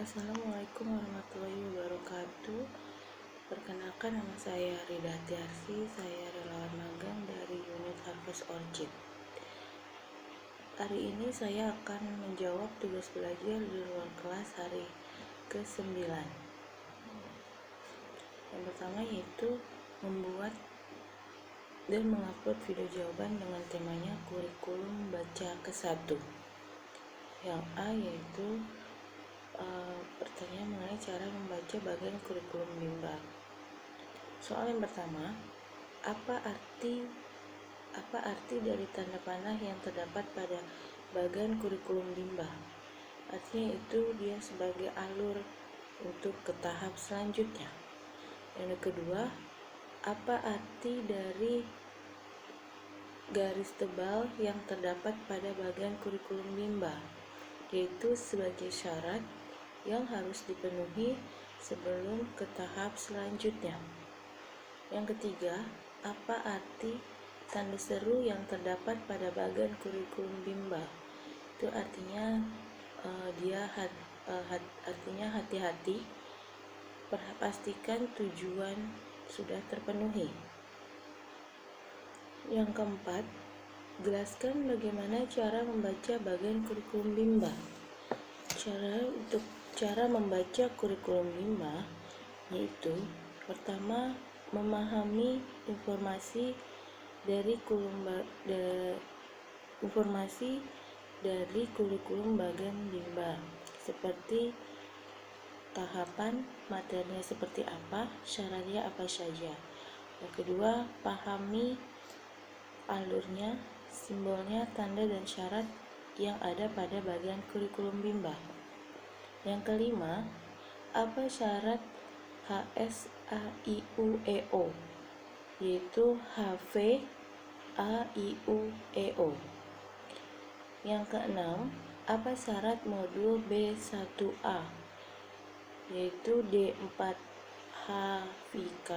Assalamualaikum warahmatullahi wabarakatuh. Perkenalkan, nama saya Rida Tiarsi. Saya relawan magang dari unit Harvest Orchid. Hari ini saya akan menjawab tugas belajar di ruang kelas hari ke-9. Yang pertama yaitu membuat dan mengupload video jawaban dengan temanya kurikulum baca ke-1. Yang A yaitu pertanyaan mengenai cara membaca bagian kurikulum bimbel. Soal yang pertama, apa arti dari tanda panah yang terdapat pada bagian kurikulum bimbel? Artinya itu dia sebagai alur untuk ke tahap selanjutnya. Yang kedua, apa arti dari garis tebal yang terdapat pada bagian kurikulum bimbel? Yaitu sebagai syarat yang harus dipenuhi sebelum ke tahap selanjutnya. Yang ketiga, apa arti tanda seru yang terdapat pada bagian kurikulum bimbel? Itu artinya artinya hati-hati, pastikan tujuan sudah terpenuhi. Yang keempat, jelaskan bagaimana cara membaca bagian kurikulum bimbel. Cara membaca kurikulum bimbel yaitu pertama, memahami informasi dari kurikulum bagian bimbel, seperti tahapan materinya seperti apa, syaratnya apa saja. Yang kedua, pahami alurnya, simbolnya, tanda dan syarat yang ada pada bagian kurikulum bimbel. Yang kelima, apa syarat HSAIUEO, yaitu HVAIUEO. Yang keenam, apa syarat modul B1A, yaitu D4HVK,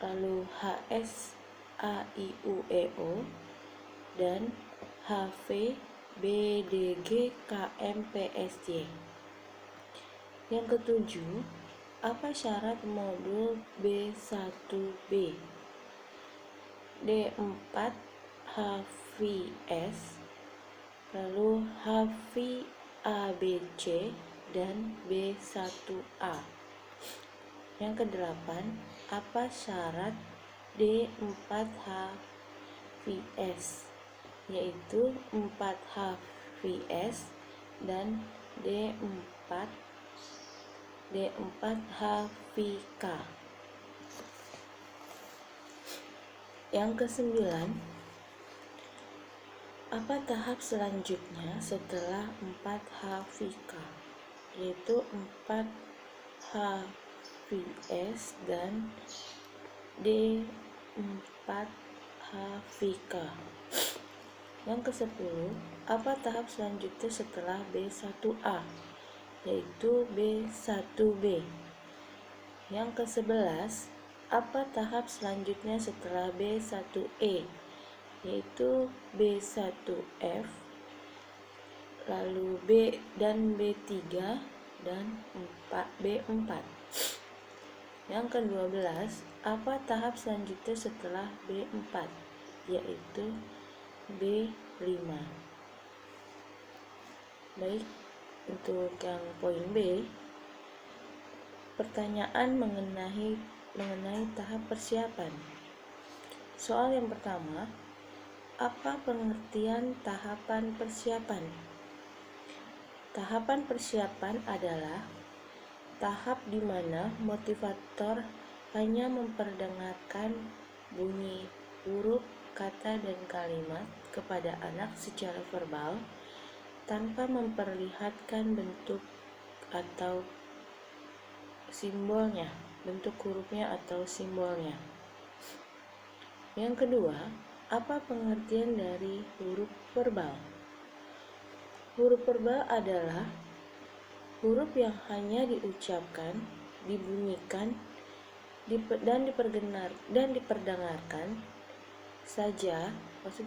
lalu HSAIUEO dan HVBDGKMPSJ. Yang ketujuh, apa syarat modul B1B, D4HVS, lalu HVABC dan B1A. Yang kedelapan, apa syarat D4HVS, yaitu 4HVS dan D4HVK. Yang kesembilan, apa tahap selanjutnya setelah 4HVK, yaitu 4HVS dan D4HVK. Yang ke-10, apa tahap selanjutnya setelah B1A, yaitu B1B. Yang ke-11, apa tahap selanjutnya setelah B1E, yaitu B1F, lalu B dan B3 dan B4. Yang ke-12, apa tahap selanjutnya setelah B4, yaitu B5. Baik, untuk yang poin B, pertanyaan mengenai tahap persiapan. Soal yang pertama, apa pengertian tahapan persiapan? Tahapan persiapan adalah tahap di mana motivator hanya memperdengarkan bunyi huruf, kata, dan kalimat kepada anak secara verbal tanpa memperlihatkan bentuk atau simbolnya, bentuk hurufnya atau simbolnya. Yang kedua, apa pengertian dari huruf verbal? Huruf verbal adalah huruf yang hanya diucapkan, dibunyikan, dan diperdengarkan saja,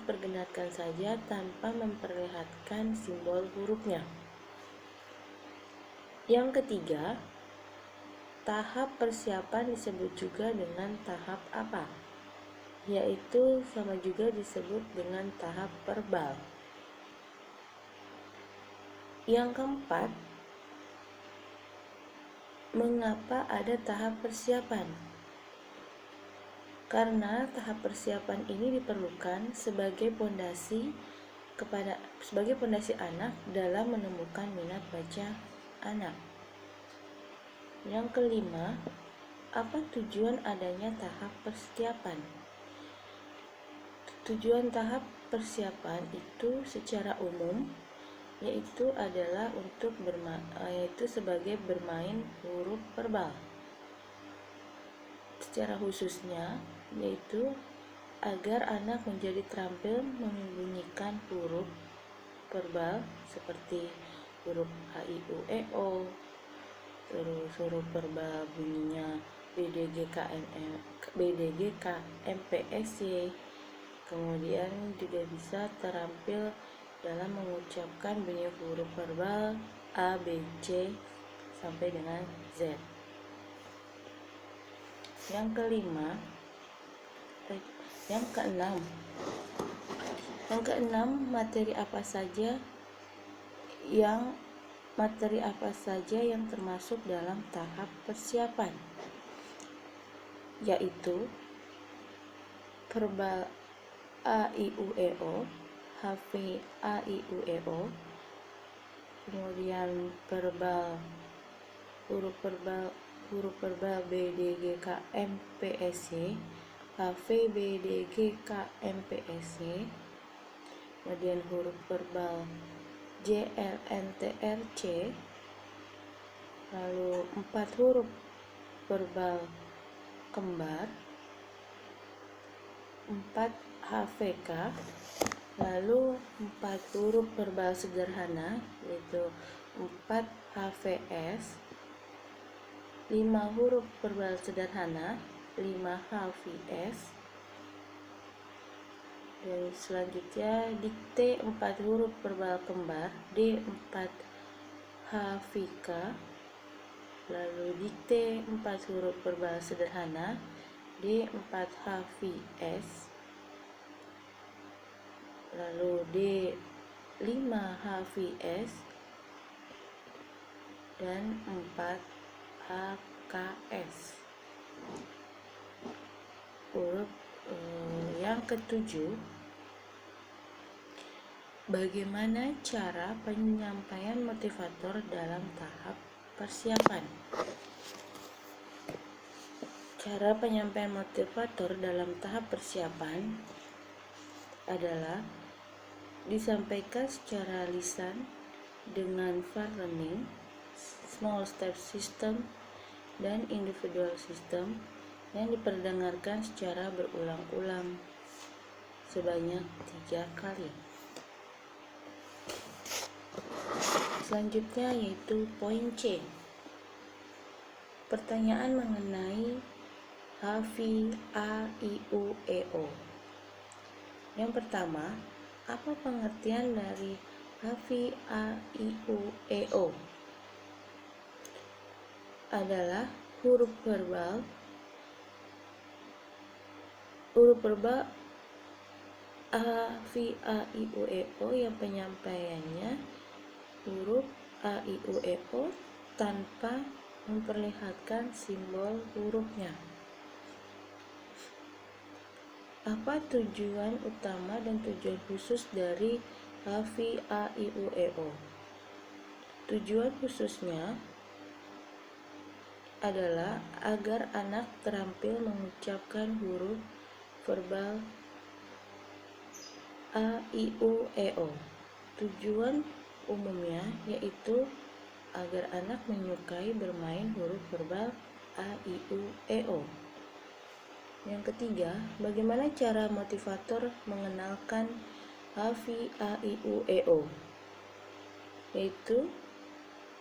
perdengarkan saja tanpa memperlihatkan simbol hurufnya. Yang ketiga, tahap persiapan disebut juga dengan tahap apa? Yaitu sama juga disebut dengan tahap verbal. Yang keempat, mengapa ada tahap persiapan? Karena tahap persiapan ini diperlukan sebagai pondasi anak dalam menemukan minat baca anak. Yang kelima, apa tujuan adanya tahap persiapan? Tujuan tahap persiapan itu secara umum yaitu adalah sebagai bermain huruf verbal. Secara khususnya yaitu agar anak menjadi terampil membunyikan huruf verbal seperti huruf A, I, U, E, O, terus huruf verbal bunyinya BDG, K, M, P, S, Y. Kemudian juga bisa terampil dalam mengucapkan bunyi huruf verbal A, B, C sampai dengan Z. Yang keenam, materi apa saja yang termasuk dalam tahap persiapan, yaitu verbal A, I, U, E, O, HV A, I, U, E, O, kemudian huruf verbal B, D, G, K, M, P, S, Y, HV B, D, G, K, M, P, S, Y, kemudian huruf verbal J, L, N, T, R, C, lalu 4 huruf verbal kembar, 4 HVK, lalu 4 huruf verbal sederhana yaitu 4 HVS, 5 huruf verbal sederhana, 5 HVS, dan selanjutnya dikte 4 huruf verbal kembar, D 4 HVK, lalu dikte 4 huruf verbal sederhana, D 4 HVS, lalu D 5 HVS, dan 4 HKS. Yang ketujuh, bagaimana cara penyampaian motivator dalam tahap persiapan? Cara penyampaian motivator dalam tahap persiapan adalah disampaikan secara lisan dengan far learning, small step system, dan individual system yang diperdengarkan secara berulang-ulang sebanyak 3 kali. Selanjutnya yaitu poin C. Pertanyaan mengenai HV A, I, U, E, O. Yang pertama, apa pengertian dari HV A, I, U, E, O? Adalah huruf verbal A, V, A, I, U, E, O yang penyampaiannya huruf A, I, U, E, O tanpa memperlihatkan simbol hurufnya. Apa tujuan utama dan tujuan khusus dari HV A, I, U, E, O? Tujuan khususnya adalah agar anak terampil mengucapkan huruf verbal A, I, U, E, O. Tujuan umumnya yaitu agar anak menyukai bermain huruf verbal A, I, U, E, O. Yang ketiga, bagaimana cara motivator mengenalkan HV A, I, U, E, O? Yaitu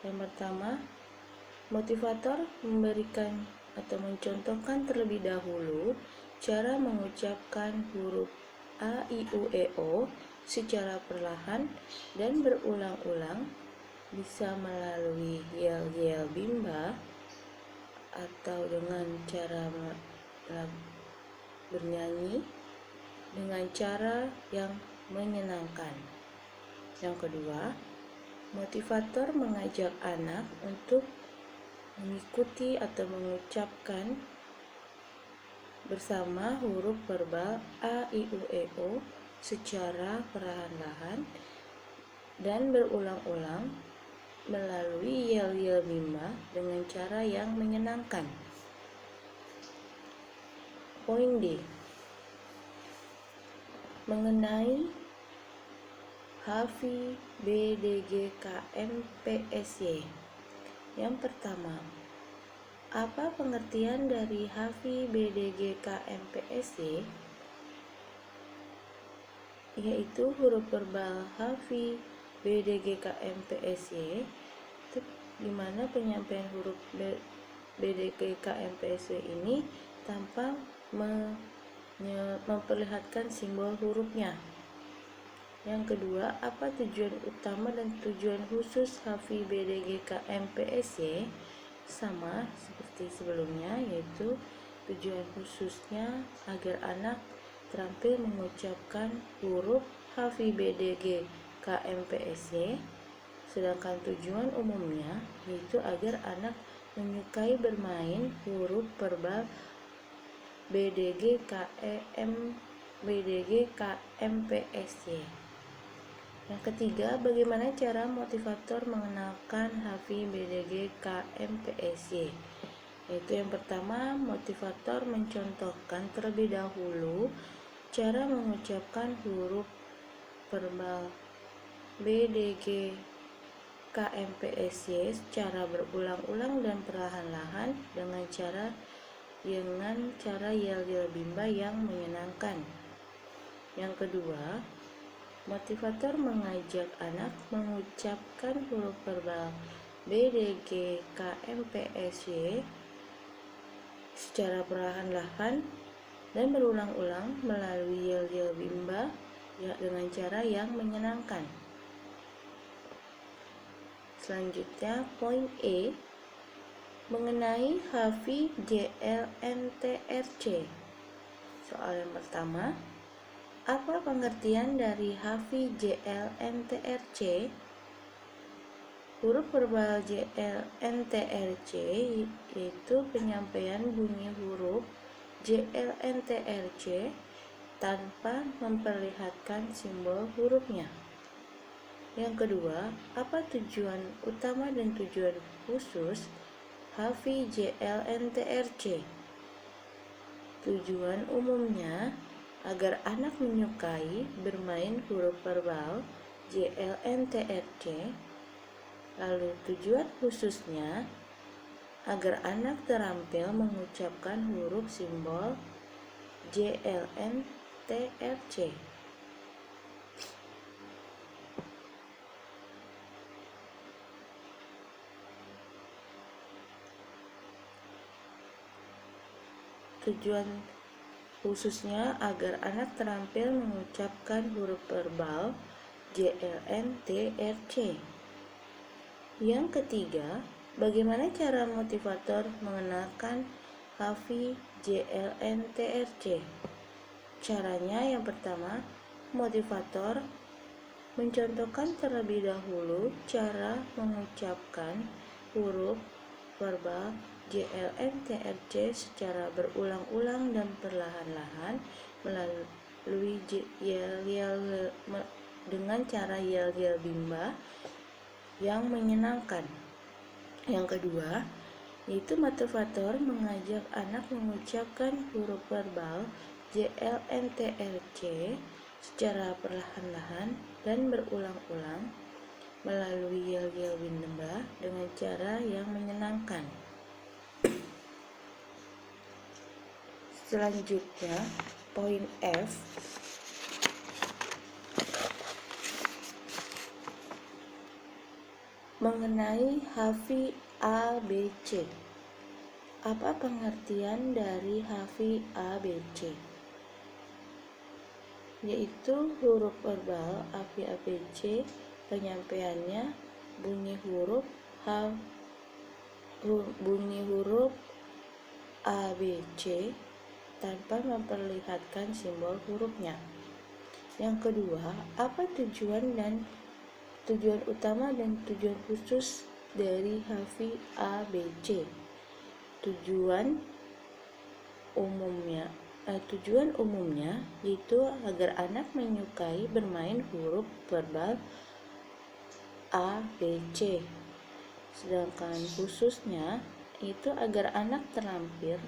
yang pertama, motivator memberikan atau mencontohkan terlebih dahulu cara mengucapkan huruf A, I, U, E, O secara perlahan dan berulang-ulang bisa melalui yel-yel bimba atau dengan cara bernyanyi dengan cara yang menyenangkan. Yang kedua, motivator mengajak anak untuk mengikuti atau mengucapkan bersama huruf verbal A, I, U, E, O secara perlahan-lahan dan berulang-ulang melalui yel-yel bimba dengan cara yang menyenangkan. Poin D. Mengenai HVBDGKMPSY. Yang pertama, apa pengertian dari HVBDGKMPSY? Yaitu huruf verbal HVBDGKMPSY itu dimana penyampaian huruf BDGKMPSY ini tanpa memperlihatkan simbol hurufnya. Yang kedua, apa tujuan utama dan tujuan khusus HVBDGKMPSY? Sama seperti sebelumnya, yaitu tujuan khususnya agar anak terampil mengucapkan huruf HVBDGKMPSY, sedangkan tujuan umumnya yaitu agar anak menyukai bermain huruf verbal BDGKMPSY. Yang ketiga, bagaimana cara motivator mengenalkan HVBDGKMPSY? Yaitu yang pertama, motivator mencontohkan terlebih dahulu cara mengucapkan huruf verbal BDGKMPSY secara berulang-ulang dan perlahan-lahan dengan cara yel-yel bimba yang menyenangkan. Yang kedua, motivator mengajak anak mengucapkan huruf verbal BDGKMPSY secara perlahan-lahan dan berulang-ulang melalui yel-yel bimba dengan cara yang menyenangkan. Selanjutnya, poin E. Mengenai HVJLNTRC. Soal yang pertama, apa pengertian dari HVJLNTRC? Huruf verbal JLNTRC yaitu penyampaian bunyi huruf JLNTRC tanpa memperlihatkan simbol hurufnya. Yang kedua, apa tujuan utama dan tujuan khusus HVJLNTRC? Tujuan umumnya agar anak menyukai bermain huruf verbal JLNTRC. Lalu tujuan khususnya agar anak terampil mengucapkan huruf simbol JLNTRC. Tujuan khususnya agar anak terampil mengucapkan huruf verbal JLNTRC. Yang ketiga, bagaimana cara motivator mengenalkan HVJLNTRC? Caranya yang pertama, motivator mencontohkan terlebih dahulu cara mengucapkan huruf verbal JLNTRC secara berulang-ulang dan perlahan-lahan melalui dengan cara yel-yel bimba yang menyenangkan. Yang kedua, yaitu motivator mengajak anak mengucapkan huruf verbal JLNTRC secara perlahan-lahan dan berulang-ulang melalui yel-yel bimba dengan cara yang menyenangkan. Selanjutnya, poin F. Mengenai HVABC. Apa pengertian dari HVABC? Yaitu huruf verbal HVABC penyampaiannya bunyi huruf A, B, C tanpa memperlihatkan simbol hurufnya. Yang kedua, apa tujuan utama dan tujuan khusus dari harfi A, B, C? Tujuan umumnya yaitu agar anak menyukai bermain huruf verbal A, B, C. Sedangkan khususnya itu agar anak terampil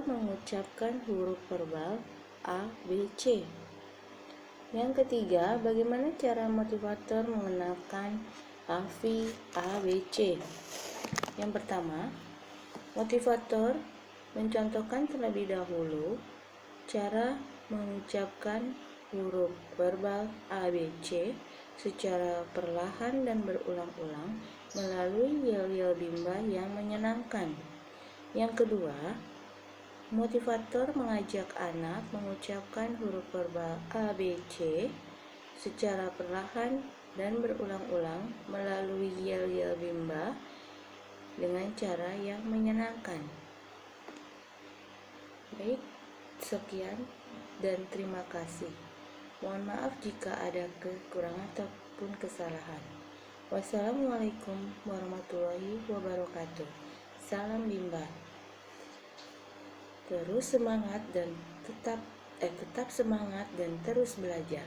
mengucapkan huruf verbal A, B, C. Yang ketiga, bagaimana cara motivator mengenalkan harfi A, B, C? Yang pertama, motivator mencontohkan terlebih dahulu cara mengucapkan huruf verbal A, B, C secara perlahan dan berulang-ulang melalui yel-yel bimba yang menyenangkan. Yang kedua, motivator mengajak anak mengucapkan huruf verbal A, B, C secara perlahan dan berulang-ulang melalui yel-yel bimba dengan cara yang menyenangkan. Baik, sekian dan terima kasih. Mohon maaf jika ada kekurangan ataupun kesalahan. Wassalamualaikum warahmatullahi wabarakatuh. Salam Bimba. Terus semangat dan tetap semangat dan terus belajar.